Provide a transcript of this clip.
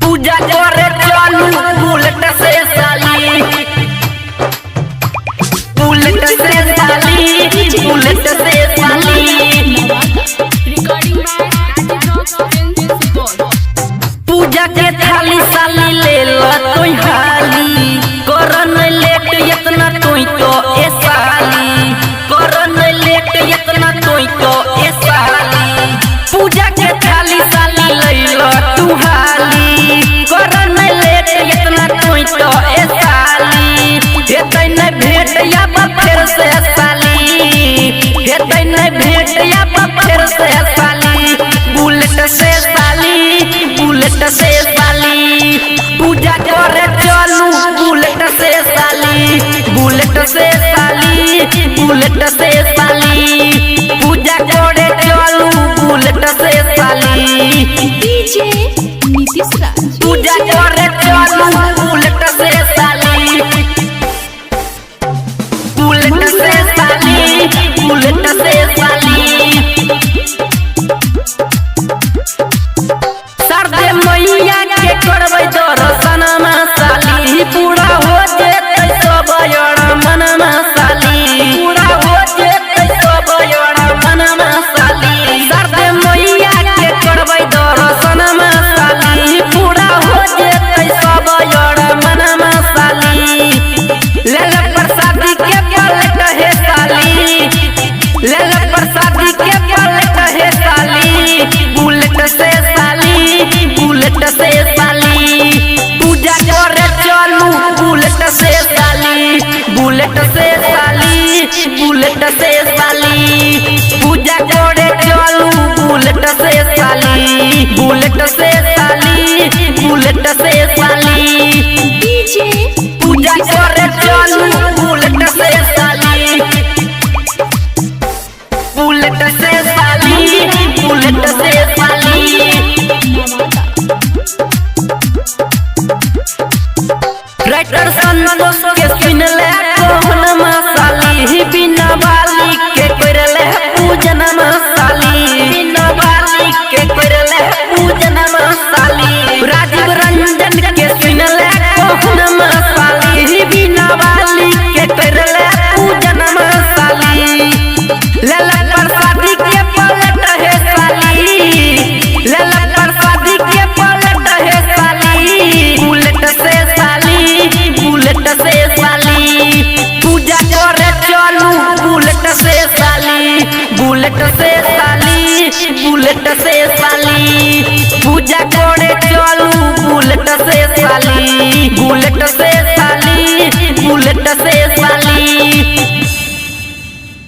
पूजा करे चलू बुलेट से साली, बुलेट से साली, बुलेट से साली। पूजा के थाली साली ले ला तोई हाली, करन लेट इतना तोई तो ए साली, करन लेट इतना तोई तो ए साली। पूजा के थाली साली ले ला तू हाली, करन लेट इतना तोई तो ए साली। हेतै न भेट या फिर से साली, हेतै न भेट या फिर से साली। बुलेट से साली, बुलेट से साली। पूजा करे चलू बुलेट से साली, बुलेट से साली, बुलेट से साली। पूजा करे चलू बुलेट से साली। डीजे नीतीश राज। पूजा करे चलू बुलेट से साली, बुलेट से साली, बुलेट से साली। सरदे मैया के करबै दर्शनमा साली, पूरा हो जेतै सब मनमा साली, पूरा हो जेतै सब मनमा साली। सरदे मैया के करबै दर्शनमा साली, पूरा हो जेतै सब मनमा साली। लेल प्रसादी के पलट हे साली, लेल प्रसादी के पलट हे साली। बुलेट से साली, बुलेट से साली। पूजा करे चलू बुलेट से साली, बुलेट से साली, बुलेट से साली। पूजा करे चलू बुलेट से साली, बुलेट से साली, बुलेट से साली। डीजे पूजा करे चलू बुलेट से साली, बुलेट से साली, बुलेट से साली। राइटर संतोष के सुन ले कहन साली, बिना बाली के करले पूजन साली, बिना बाली के करले पूजन साली। राजीव रंजन के सुन ले कहन साली, बिना बाली के करले पूजन साली। लेल प्रसादी के पलट हे साली, लेल